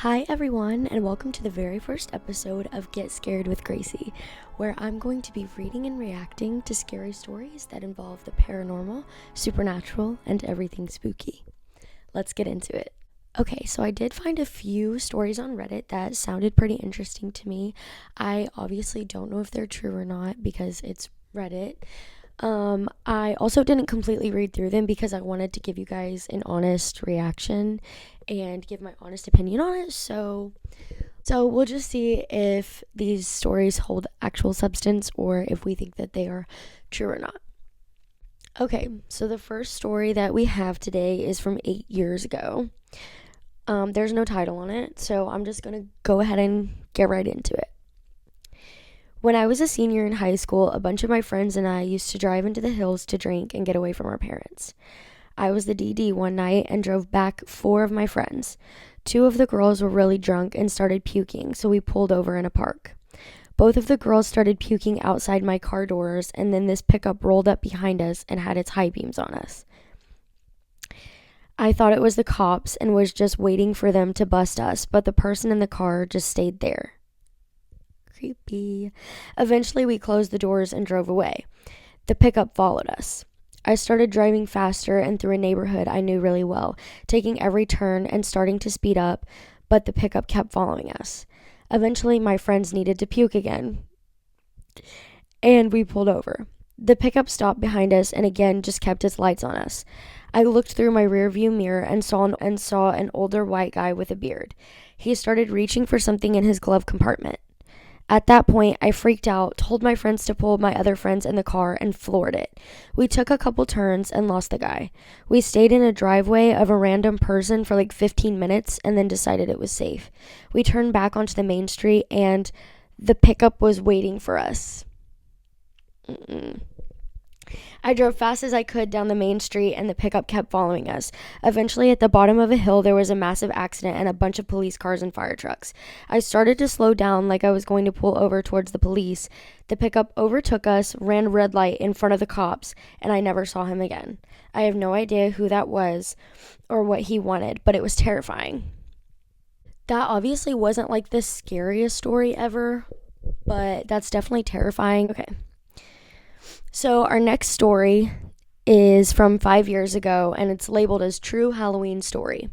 Hi, everyone, and welcome to the very first episode of Get Scared with Gracie, where I'm going to be reading and reacting to scary stories that involve the paranormal, supernatural, and everything spooky. Let's get into it. Okay, so I did find a few stories on Reddit that sounded pretty interesting to me. I obviously don't know if they're true or not because it's Reddit. I also didn't completely read through them because I wanted to give you guys an honest reaction and give my honest opinion on it. So we'll just see if these stories hold actual substance or if we think that they are true or not. Okay, so the first story that we have today is from 8 years ago. There's no title on it, so I'm just gonna go ahead and get right into it. When I was a senior in high school, a bunch of my friends and I used to drive into the hills to drink and get away from our parents. I was the DD one night and drove back 4 of my friends. 2 of the girls were really drunk and started puking, so we pulled over in a park. Both of the girls started puking outside my car doors, and then this pickup rolled up behind us and had its high beams on us. I thought it was the cops and was just waiting for them to bust us, but the person in the car just stayed there. Creepy. Eventually, we closed the doors and drove away. The pickup followed us. I started driving faster and through a neighborhood I knew really well, taking every turn and starting to speed up, but the pickup kept following us. Eventually, my friends needed to puke again, and we pulled over. The pickup stopped behind us and again just kept its lights on us. I looked through my rearview mirror and saw an older white guy with a beard. He started reaching for something in his glove compartment. At that point, I freaked out, told my friends to pull my other friends in the car, and floored it. We took a couple turns and lost the guy. We stayed in a driveway of a random person for like 15 minutes and then decided it was safe. We turned back onto the main street and the pickup was waiting for us. I drove fast as I could down the main street and the pickup kept following us. Eventually, at the bottom of a hill, there was a massive accident and a bunch of police cars and fire trucks. I started to slow down like I was going to pull over towards the police. The pickup overtook us, ran red light in front of the cops, and I never saw him again. I have no idea who that was or what he wanted, but it was terrifying. That obviously wasn't like the scariest story ever, but that's definitely terrifying. Okay. So our next story is from 5 years ago, and it's labeled as True Halloween Story.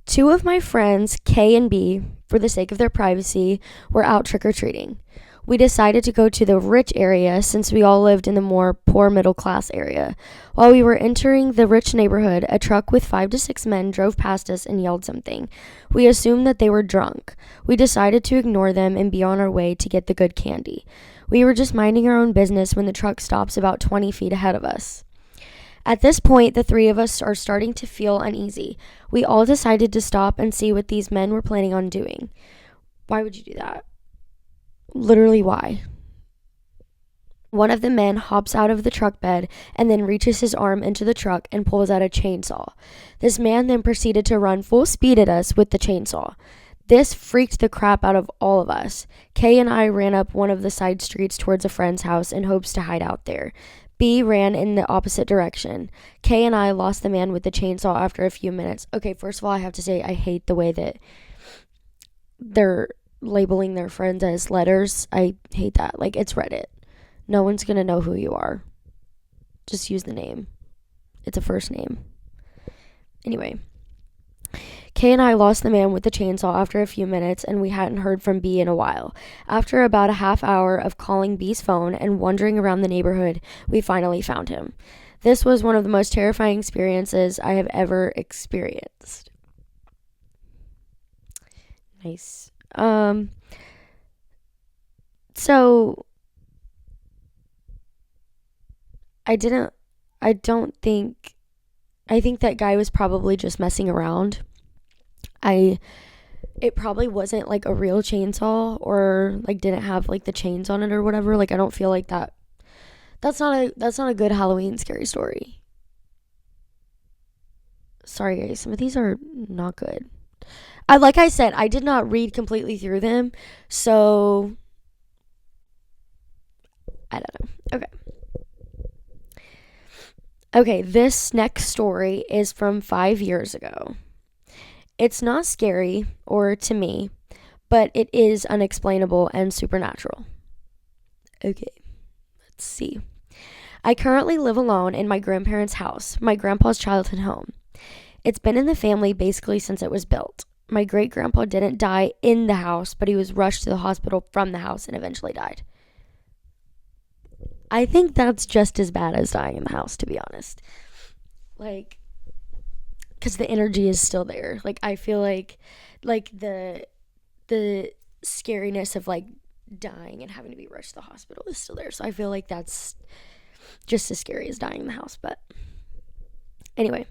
2 of my friends, K and B, for the sake of their privacy, were out trick-or-treating. We decided to go to the rich area since we all lived in the more poor middle-class area. While we were entering the rich neighborhood, a truck with 5 to 6 men drove past us and yelled something. We assumed that they were drunk. We decided to ignore them and be on our way to get the good candy. We were just minding our own business when the truck stops about 20 feet ahead of us. At this point, the 3 of us are starting to feel uneasy. We all decided to stop and see what these men were planning on doing. Why would you do that? Literally, why? One of the men hops out of the truck bed and then reaches his arm into the truck and pulls out a chainsaw. This man then proceeded to run full speed at us with the chainsaw. This freaked the crap out of all of us. Kay and I ran up one of the side streets towards a friend's house in hopes to hide out there. B ran in the opposite direction. Kay and I lost the man with the chainsaw after a few minutes. Okay, first of all, I have to say I hate the way that they're labeling their friends as letters. I hate that. Like, it's Reddit. No one's gonna know who you are. Just use the name. It's a first name. Anyway. Kay and I lost the man with the chainsaw after a few minutes, and we hadn't heard from B in a while. After about a half hour of calling B's phone and wandering around the neighborhood, we finally found him. This was one of the most terrifying experiences I have ever experienced. Nice. So I think that guy was probably just messing around. It probably wasn't like a real chainsaw or like didn't have like the chains on it or whatever. Like, I don't feel like that. That's not a good Halloween scary story. Sorry guys, some of these are not good. Like I said, I did not read completely through them, so I don't know. Okay, this next story is from 5 years ago. It's not scary, or to me, but it is unexplainable and supernatural. Okay, let's see. I currently live alone in my grandparents' house, my grandpa's childhood home. It's been in the family basically since it was built. My great grandpa didn't die in the house, but he was rushed to the hospital from the house and eventually died. I think that's just as bad as dying in the house, to be honest. Like, because the energy is still there. Like, I feel like the scariness of like dying and having to be rushed to the hospital is still there. So I feel like that's just as scary as dying in the house. But anyway,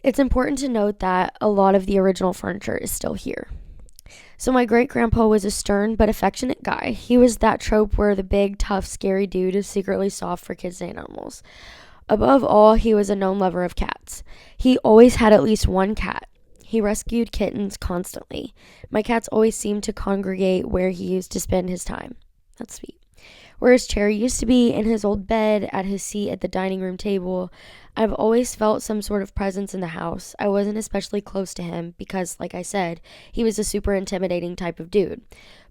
it's important to note that a lot of the original furniture is still here. So my great grandpa was a stern but affectionate guy. He was that trope where the big, tough, scary dude is secretly soft for kids and animals. Above all, he was a known lover of cats. He always had at least one cat. He rescued kittens constantly. My cats always seemed to congregate where he used to spend his time. That's sweet. Where his chair used to be, in his old bed, at his seat at the dining room table. I've always felt some sort of presence in the house. I wasn't especially close to him because, like I said, he was a super intimidating type of dude.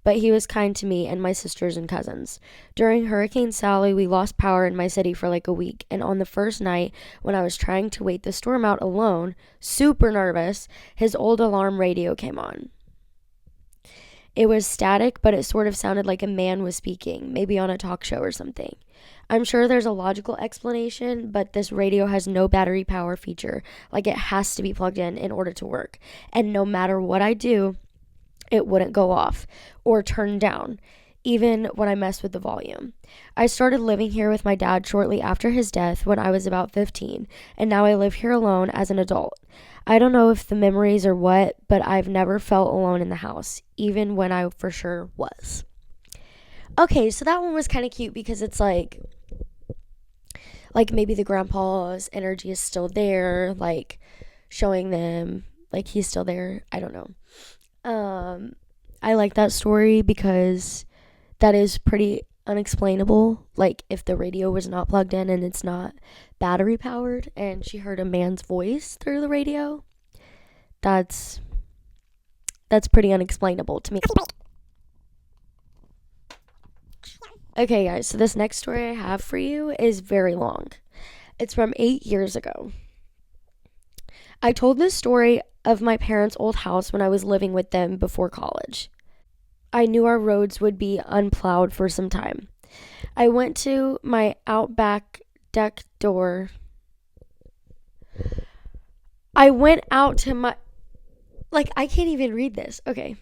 But he was kind to me and my sisters and cousins. During Hurricane Sally, we lost power in my city for like a week, and on the first night, when I was trying to wait the storm out alone, super nervous, his old alarm radio came on. It was static, but it sort of sounded like a man was speaking, maybe on a talk show or something. I'm sure there's a logical explanation, but this radio has no battery power feature, like it has to be plugged in order to work. And no matter what I do, it wouldn't go off or turn down, even when I messed with the volume. I started living here with my dad shortly after his death when I was about 15, and now I live here alone as an adult. I don't know if the memories are what, but I've never felt alone in the house, even when I for sure was. Okay, so that one was kind of cute because it's like maybe the grandpa's energy is still there, like showing them like he's still there. I don't know. I like that story because that is pretty unexplainable. Like if the radio was not plugged in and it's not battery powered and she heard a man's voice through the radio, that's pretty unexplainable to me. Okay, guys, so this next story I have for you is very long. It's from 8 years ago. I told this story of my parents' old house when I was living with them before college. I knew our roads would be unplowed for some time. I went to my outback deck door. I went out to my... I can't even read this. Okay.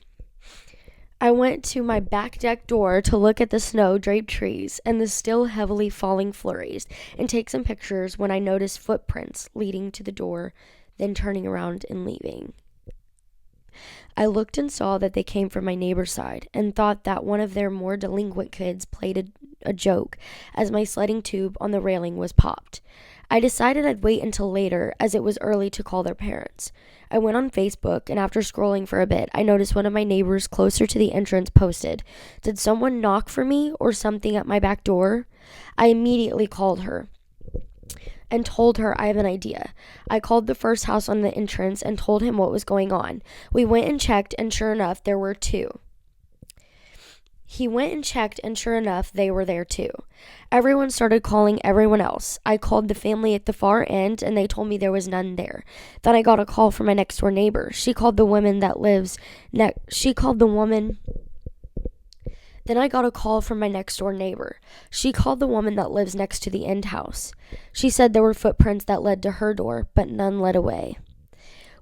I went to my back deck door to look at the snow-draped trees and the still heavily falling flurries and take some pictures when I noticed footprints leading to the door, then turning around and leaving. I looked and saw that they came from my neighbor's side and thought that one of their more delinquent kids played a joke as my sledding tube on the railing was popped. I decided I'd wait until later as it was early to call their parents. I went on Facebook, and after scrolling for a bit, I noticed one of my neighbors closer to the entrance posted, "Did someone knock for me or something at my back door?" I immediately called her and told her I have an idea. I called the first house on the entrance and told him what was going on. We went and checked, and sure enough, there were two. He went and checked, and sure enough, they were there too. Everyone started calling everyone else. I called the family at the far end, and they told me there was none there. Then I got a call from my next door neighbor. She called the woman that lives Then I got a call from my next door neighbor. She called the woman that lives next to the end house. She said there were footprints that led to her door, but none led away.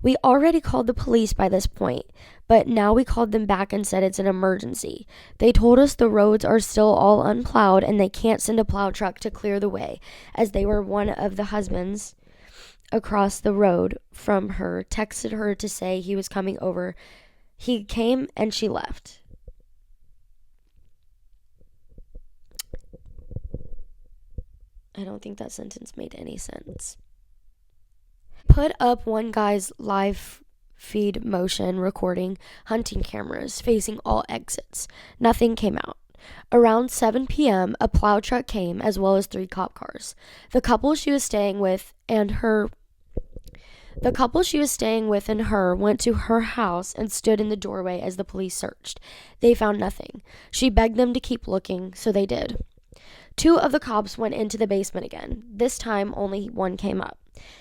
We already called the police by this point, but now we called them back and said it's an emergency. They told us the roads are still all unplowed and they can't send a plow truck to clear the way, as they were one of the husbands across the road from her texted her to say he was coming over. He came and she left. I don't think that sentence made any sense. Put up one guy's live feed motion recording hunting cameras facing all exits. Nothing came out. Around 7 p.m., a plow truck came as well as 3 cop cars. The couple she was staying with and her The couple she was staying with and her went to her house and stood in the doorway as the police searched. They found nothing. She begged them to keep looking, so they did. Two of the cops went into the basement again. This time, only one came up.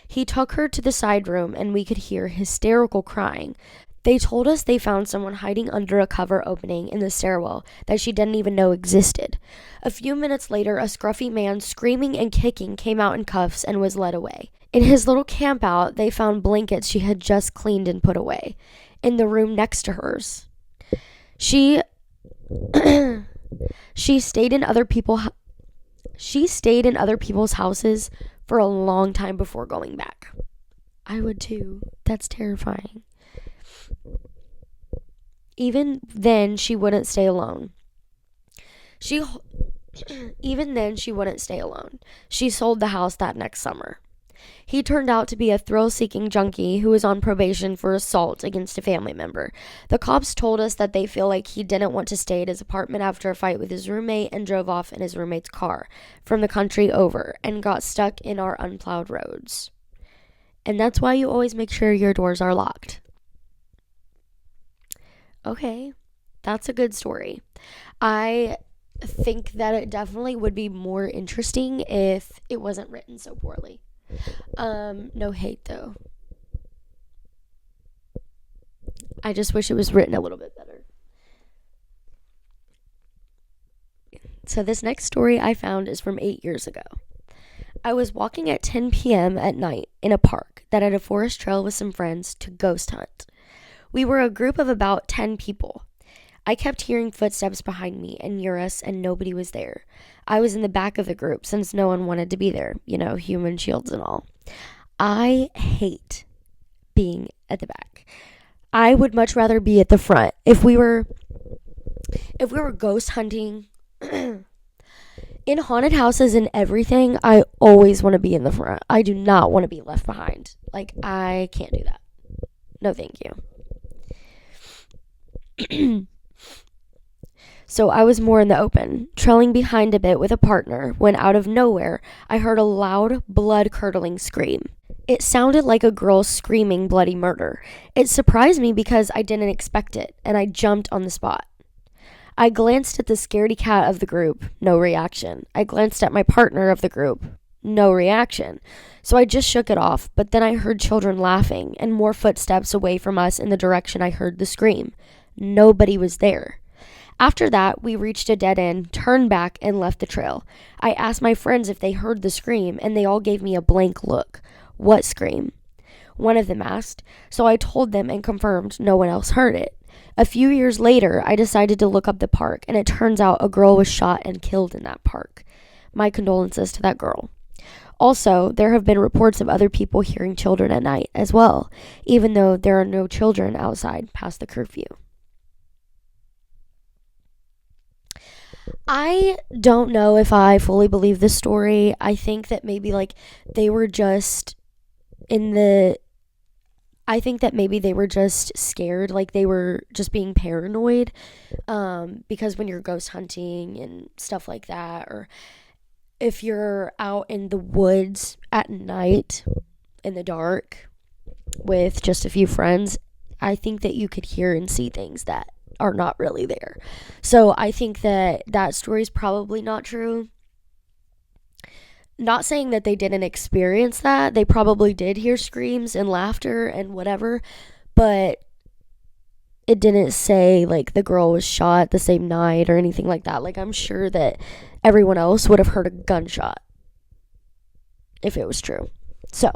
He took her to the side room, and we could hear hysterical crying. They told us they found someone hiding under a cover opening in the stairwell that she didn't even know existed. A few minutes later, a scruffy man screaming and kicking came out in cuffs and was led away. In his little campout, they found blankets she had just cleaned and put away in the room next to hers. She she stayed in other people's houses for a long time before going back. I would too. That's terrifying. Even then, she wouldn't stay alone. Even then, she wouldn't stay alone. She sold the house that next summer. He turned out to be a thrill-seeking junkie who was on probation for assault against a family member. The cops told us that they feel like he didn't want to stay at his apartment after a fight with his roommate and drove off in his roommate's car from the country over and got stuck in our unplowed roads. And that's why you always make sure your doors are locked. Okay, that's a good story. I think that it definitely would be more interesting if it wasn't written so poorly. No hate though. I just wish it was written a little bit better. So this next story I found is from 8 years ago. I was walking at 10 p.m. at night in a park that had a forest trail with some friends to ghost hunt. We were a group of about 10 people. I kept hearing footsteps behind me and near us, and nobody was there. I was in the back of the group since no one wanted to be there, human shields and all. I hate being at the back. I would much rather be at the front. If we were ghost hunting in haunted houses and everything, I always want to be in the front. I do not want to be left behind. I can't do that. No, thank you. So I was more in the open, trailing behind a bit with a partner, when out of nowhere, I heard a loud, blood-curdling scream. It sounded like a girl screaming bloody murder. It surprised me because I didn't expect it, and I jumped on the spot. I glanced at the scaredy cat of the group, no reaction. I glanced at my partner of the group, no reaction. So I just shook it off, but then I heard children laughing and more footsteps away from us in the direction I heard the scream. Nobody was there. After that, we reached a dead end, turned back, and left the trail. I asked my friends if they heard the scream, and they all gave me a blank look. What scream? One of them asked, so I told them and confirmed no one else heard it. A few years later, I decided to look up the park, and it turns out a girl was shot and killed in that park. My condolences to that girl. Also, there have been reports of other people hearing children at night as well, even though there are no children outside past the curfew. I don't know if I fully believe this story. I think that maybe they were just I think that maybe they were just scared, they were just being paranoid, because when you're ghost hunting and stuff like that, or if you're out in the woods at night in the dark with just a few friends, I think that you could hear and see things that are not really there. So I think that story is probably not true. Not saying that they didn't experience that. They probably did hear screams and laughter and whatever, but it didn't say the girl was shot the same night or anything like that. I'm sure that everyone else would have heard a gunshot if it was true. So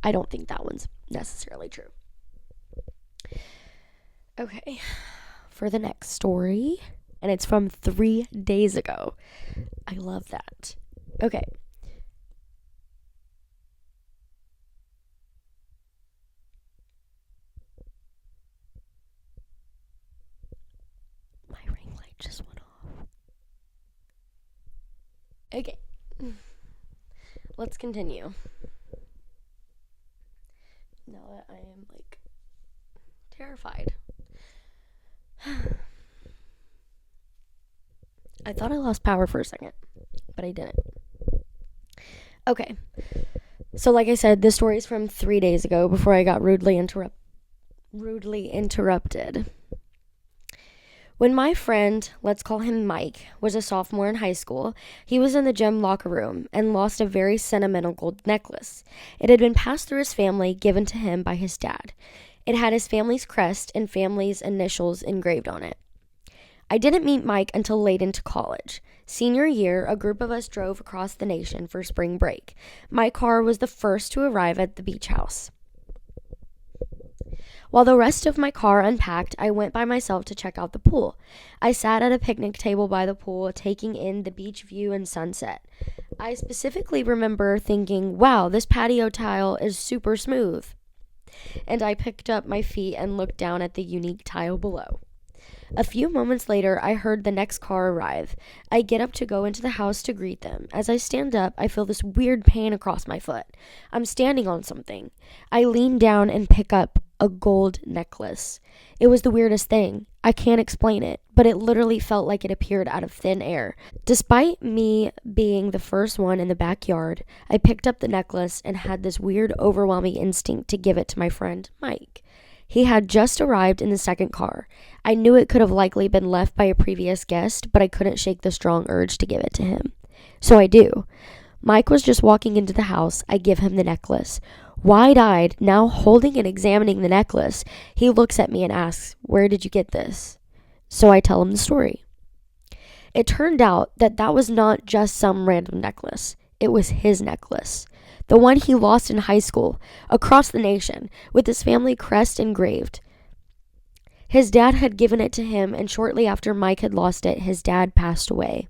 I don't think that one's necessarily true. Okay, for the next story, and it's from 3 days ago. I love that. Okay. My ring light just went off. Okay. Let's continue. Now that I am terrified. I thought I lost power for a second, but I didn't. Okay. So, like I said, this story is from 3 days ago before I got rudely interrupted. When my friend, let's call him Mike, was a sophomore in high school, he was in the gym locker room and lost a very sentimental gold necklace. It had been passed through his family, given to him by his dad. It had his family's crest and family's initials engraved on it. I didn't meet Mike until late into college. Senior year, a group of us drove across the nation for spring break. My car was the first to arrive at the beach house. While the rest of my car unpacked, I went by myself to check out the pool. I sat at a picnic table by the pool, taking in the beach view and sunset. I specifically remember thinking, wow, this patio tile is super smooth. And I picked up my feet and looked down at the unique tile below. A few moments later, I heard the next car arrive. I get up to go into the house to greet them. As I stand up, I feel this weird pain across my foot. I'm standing on something. I lean down and pick up a gold necklace. It was the weirdest thing. I can't explain it, but it literally felt like it appeared out of thin air. Despite me being the first one in the backyard, I picked up the necklace and had this weird, overwhelming instinct to give it to my friend, Mike. He had just arrived in the second car. I knew it could have likely been left by a previous guest, but I couldn't shake the strong urge to give it to him. So I do. Mike was just walking into the house. I give him the necklace. Wide-eyed, now holding and examining the necklace, he looks at me and asks, "Where did you get this?" So I tell him the story. It turned out that was not just some random necklace. It was his necklace. The one he lost in high school, across the nation, with his family crest engraved. His dad had given it to him, and shortly after Mike had lost it, his dad passed away.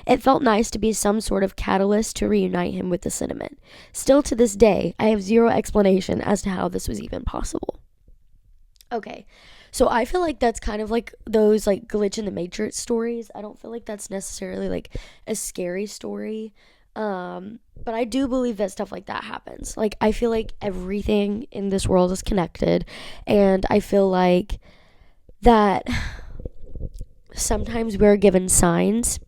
It felt nice to be some sort of catalyst to reunite him with the sentiment. Still to this day, I have zero explanation as to how this was even possible. Okay, so I feel like that's kind of like those like glitch in the matrix stories. I don't feel like that's necessarily like a scary story. But I do believe that stuff like that happens. Like, I feel like everything in this world is connected, and I feel like that sometimes we're given signs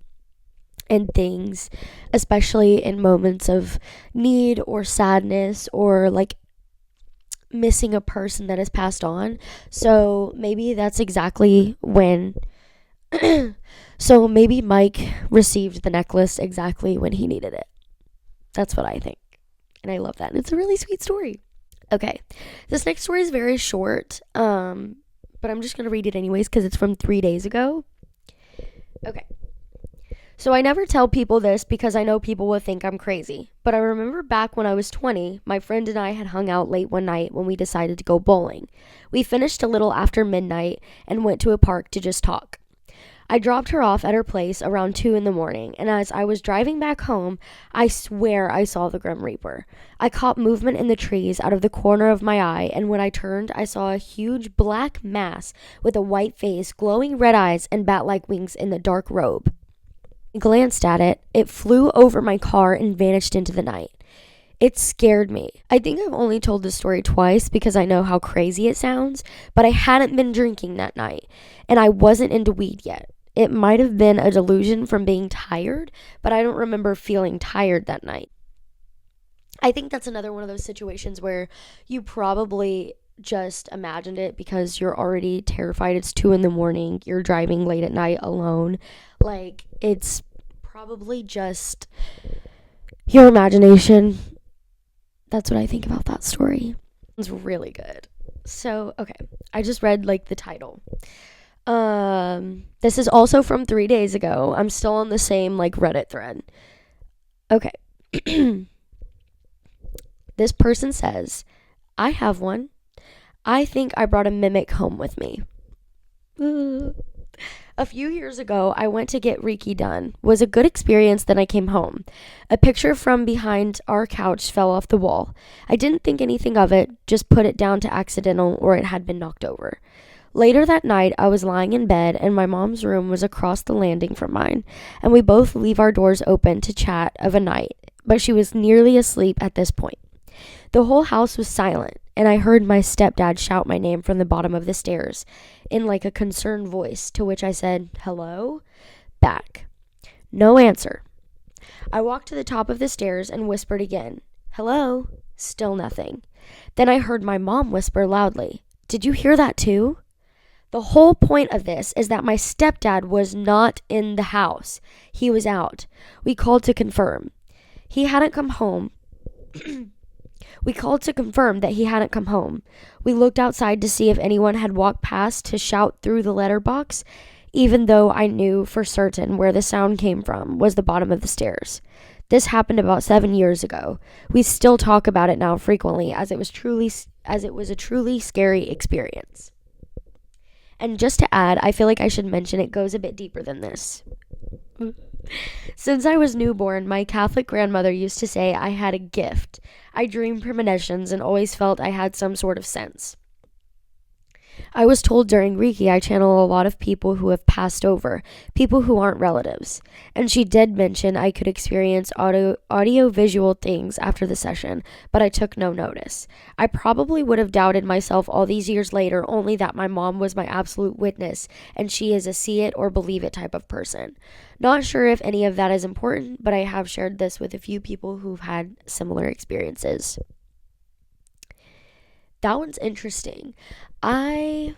and things, especially in moments of need or sadness or like missing a person that has passed on. So maybe that's exactly when so maybe Mike received the necklace exactly when he needed it. That's what I think. And I love that. And it's a really sweet story. Okay. This next story is very short. But I'm just going to read it anyways because it's from 3 days ago. Okay. So I never tell people this because I know people will think I'm crazy. But I remember back when I was 20, my friend and I had hung out late one night when we decided to go bowling. We finished a little after midnight and went to a park to just talk. I dropped her off at her place around 2 in the morning, and as I was driving back home, I swear I saw the Grim Reaper. I caught movement in the trees out of the corner of my eye, and when I turned, I saw a huge black mass with a white face, glowing red eyes, and bat-like wings in the dark robe. I glanced at it. It flew over my car and vanished into the night. It scared me. I think I've only told this story twice because I know how crazy it sounds, but I hadn't been drinking that night, and I wasn't into weed yet. It might have been a delusion from being tired, but I don't remember feeling tired that night. I think that's another one of those situations where you probably just imagined it because you're already terrified. It's 2 in the morning. You're driving late at night alone. Like, it's probably just your imagination. That's what I think about that story. It's really good. So, okay. I just read, like, the title. This is also from 3 days ago. I'm still on the same, like, Reddit thread. Okay. This person says, I have one. I think I brought a mimic home with me. A few years ago, I went to get Reiki done. It was a good experience, then I came home. A picture from behind our couch fell off the wall. I didn't think anything of it, just put it down to accidental or it had been knocked over. Later that night, I was lying in bed and my mom's room was across the landing from mine, and we both leave our doors open to chat of a night, but she was nearly asleep at this point. The whole house was silent, and I heard my stepdad shout my name from the bottom of the stairs in like a concerned voice, to which I said, "Hello?" Back. No answer. I walked to the top of the stairs and whispered again, Hello? Still nothing. Then I heard my mom whisper loudly, "Did you hear that too?" The whole point of this is that my stepdad was not in the house. He was out. We called to confirm. He hadn't come home. We called to confirm that he hadn't come home. We looked outside to see if anyone had walked past to shout through the letterbox, even though I knew for certain where the sound came from was the bottom of the stairs. This happened about 7 years ago. We still talk about it now frequently as it was a truly scary experience. And just to add, I feel like I should mention it goes a bit deeper than this. Since I was newborn, my Catholic grandmother used to say I had a gift. I dreamed premonitions and always felt I had some sort of sense. I was told during Reiki I channel a lot of people who have passed over, people who aren't relatives. And she did mention I could experience audio visual things after the session, but I took no notice. I probably would have doubted myself all these years later, only that my mom was my absolute witness, and she is a see it or believe it type of person. Not sure if any of that is important, but I have shared this with a few people who've had similar experiences. That one's interesting. I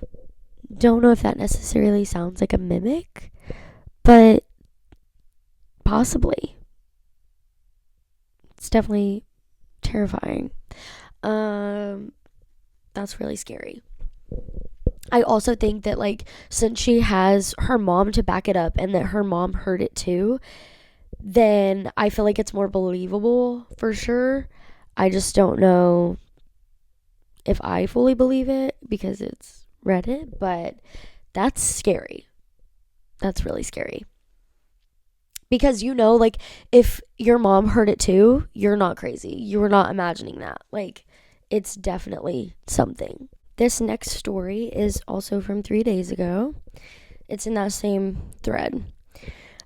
don't know if that necessarily sounds like a mimic, but possibly. It's definitely terrifying. That's really scary. I also think that, like, since she has her mom to back it up and that her mom heard it too, then I feel like it's more believable for sure. I just don't know if I fully believe it because it's Reddit, but that's scary. That's really scary. Because, like, if your mom heard it too, you're not crazy. You were not imagining that. Like, it's definitely something. This next story is also from 3 days ago. It's in that same thread.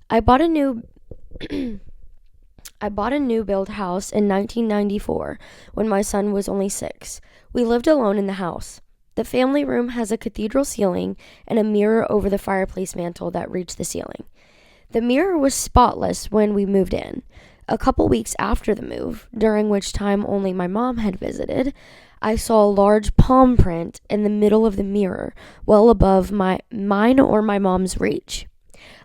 I bought a new build house in 1994 when my son was only 6. We lived alone in the house. The family room has a cathedral ceiling and a mirror over the fireplace mantle that reached the ceiling. The mirror was spotless when we moved in. A couple weeks after the move, during which time only my mom had visited, I saw a large palm print in the middle of the mirror, well above mine or my mom's reach.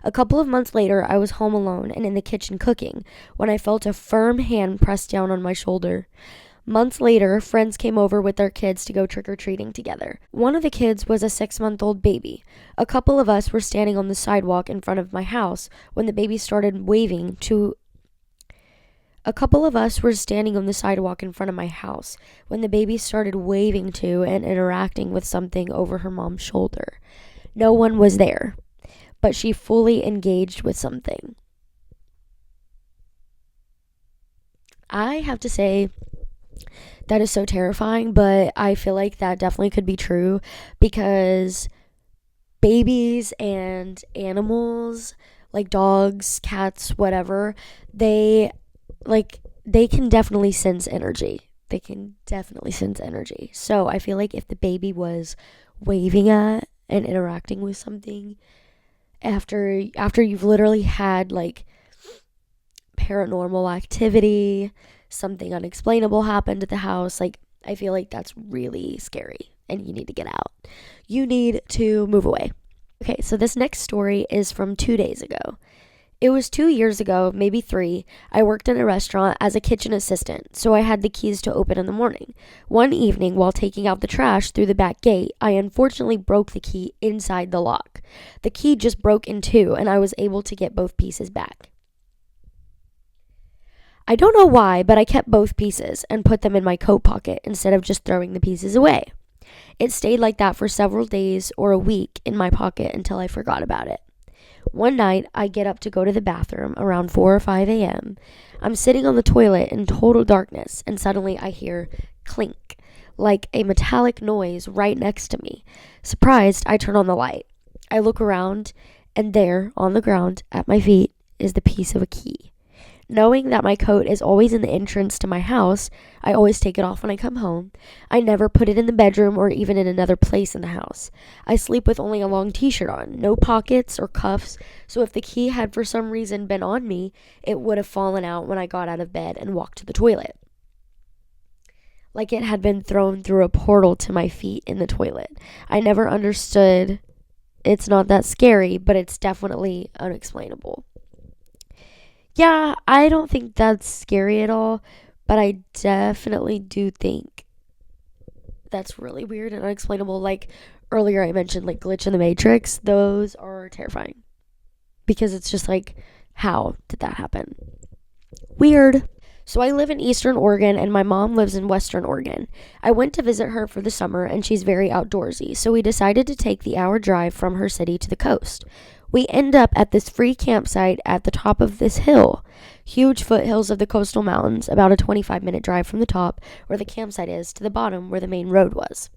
A couple of months later, I was home alone and in the kitchen cooking when I felt a firm hand pressed down on my shoulder. Months later, friends came over with their kids to go trick-or-treating together. One of the kids was a 6-month-old baby. A couple of us were standing on the sidewalk in front of my house when the baby started waving to and interacting with something over her mom's shoulder. No one was there, but she fully engaged with something. I have to say, that is so terrifying, but I feel like that definitely could be true because babies and animals, like dogs, cats, whatever, they can definitely sense energy. So I feel like if the baby was waving at and interacting with something after you've literally had like paranormal activity, something unexplainable happened at the house, like I feel like that's really scary and you need to get out. You need to move away. Okay, so this next story is from 2 days ago. It was 2 years ago, maybe 3. I worked in a restaurant as a kitchen assistant, so I had the keys to open in the morning. One evening, while taking out the trash through the back gate, I unfortunately broke the key inside the lock. The key just broke in two, and I was able to get both pieces back. I don't know why, but I kept both pieces and put them in my coat pocket instead of just throwing the pieces away. It stayed like that for several days or a week in my pocket until I forgot about it. One night, I get up to go to the bathroom around 4 or 5 a.m. I'm sitting on the toilet in total darkness, and suddenly I hear clink, like a metallic noise right next to me. Surprised, I turn on the light. I look around, and there, on the ground, at my feet, is the piece of a key. Knowing that my coat is always in the entrance to my house, I always take it off when I come home. I never put it in the bedroom or even in another place in the house. I sleep with only a long t-shirt on, no pockets or cuffs, so if the key had for some reason been on me, it would have fallen out when I got out of bed and walked to the toilet. like it had been thrown through a portal to my feet in the toilet. I never understood. It's not that scary, but it's definitely unexplainable. Yeah, I don't think that's scary at all, but I definitely do think that's really weird and unexplainable. Like earlier, I mentioned like Glitch in the Matrix, those are terrifying because it's just like, how did that happen? Weird. So I live in Eastern Oregon and my mom lives in Western Oregon. I went to visit her for the summer and she's very outdoorsy, so we decided to take the hour drive from her city to the coast. We end up at this free campsite at the top of this hill. Huge foothills of the coastal mountains, about a 25-minute drive from the top where the campsite is to the bottom where the main road was.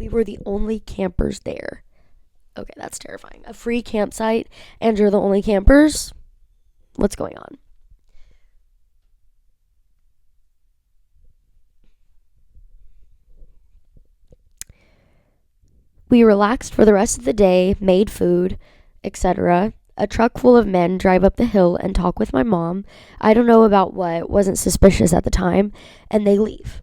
We were the only campers there. Okay, that's terrifying. A free campsite and you're the only campers? What's going on? We relaxed for the rest of the day, made food, etc. A truck full of men drive up the hill and talk with my mom. I don't know about what, wasn't suspicious at the time, and they leave.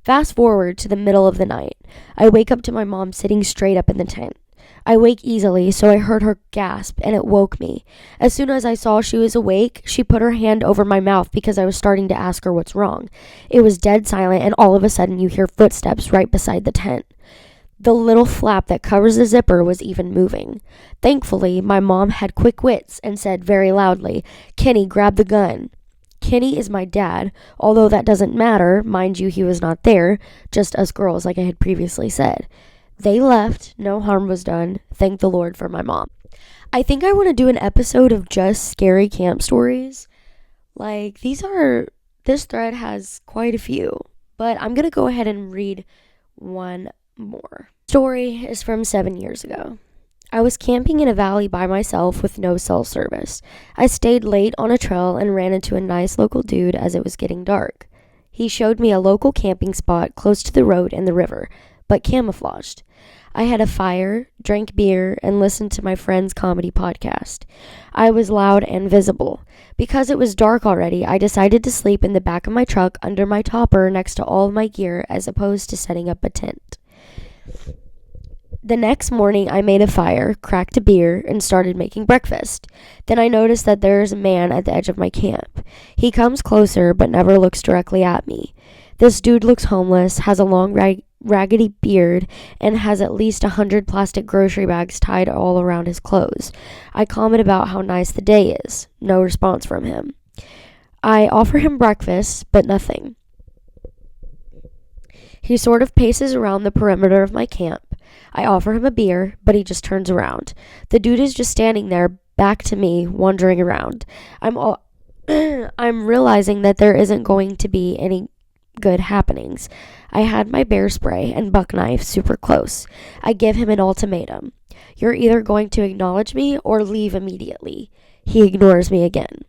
Fast forward to the middle of the night. I wake up to my mom sitting straight up in the tent. I wake easily, so I heard her gasp, and it woke me. As soon as I saw she was awake, she put her hand over my mouth because I was starting to ask her what's wrong. It was dead silent, and all of a sudden you hear footsteps right beside the tent. The little flap that covers the zipper was even moving. Thankfully, my mom had quick wits and said very loudly, "Kenny, grab the gun." Kenny is my dad, although that doesn't matter. Mind you, he was not there, just us girls, like I had previously said. They left, no harm was done. Thank the Lord for my mom. I think I want to do an episode of just scary camp stories. Like, this thread has quite a few, but I'm going to go ahead and read one more. Story is from 7 years ago. I was camping in a valley by myself with no cell service. I stayed late on a trail and ran into a nice local dude as it was getting dark. He showed me a local camping spot close to the road and the river, but camouflaged. I had a fire, drank beer, and listened to my friend's comedy podcast. I was loud and visible. Because it was dark already, I decided to sleep in the back of my truck under my topper next to all of my gear as opposed to setting up a tent. The next morning, I made a fire, cracked a beer, and started making breakfast. Then I noticed that there is a man at the edge of my camp. He comes closer, but never looks directly at me. This dude looks homeless, has a long raggedy beard, and has at least 100 plastic grocery bags tied all around his clothes. I comment about how nice the day is. No response from him. I offer him breakfast, but nothing. He sort of paces around the perimeter of my camp. I offer him a beer, but he just turns around. The dude is just standing there, back to me, wandering around. I'm realizing that there isn't going to be any good happenings. I had my bear spray and buck knife super close. I give him an ultimatum. You're either going to acknowledge me or leave immediately. He ignores me again.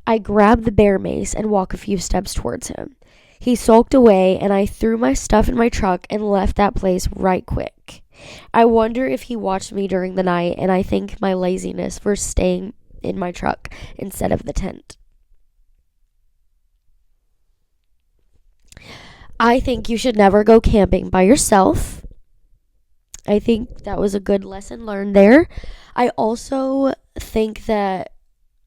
I grab the bear mace and walk a few steps towards him. He sulked away, and I threw my stuff in my truck and left that place right quick. I wonder if he watched me during the night, and I think my laziness for staying in my truck instead of the tent. I think you should never go camping by yourself. I think that was a good lesson learned there. I also think that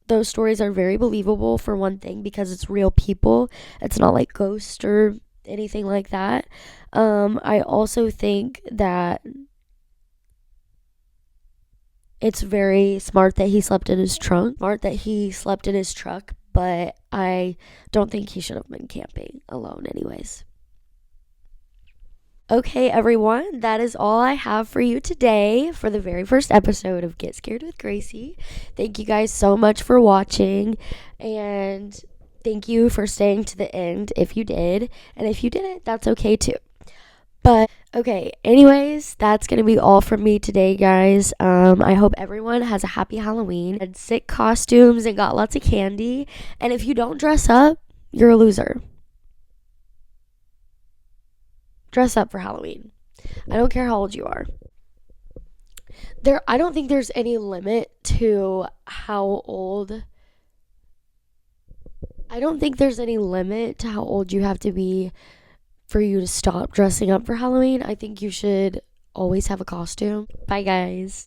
those stories are very believable, for one thing, because it's real people. It's not like ghosts or anything like that. I also think that it's very smart that he slept in his trunk. Smart that he slept in his truck, but I don't think he should have been camping alone anyways. Okay, everyone, that is all I have for you today for the very first episode of Get Scared with Gracie. Thank you guys so much for watching, and thank you for staying to the end if you did, and if you didn't, that's okay too. But okay, anyways, that's gonna be all from me today, guys. I hope everyone has a happy Halloween, had sick costumes, and got lots of candy. And if you don't dress up, you're a loser. Dress up for Halloween. I don't care how old you are. I don't think there's any limit to how old. I don't think there's any limit to how old you have to be for you to stop dressing up for Halloween. I think you should always have a costume. Bye, guys.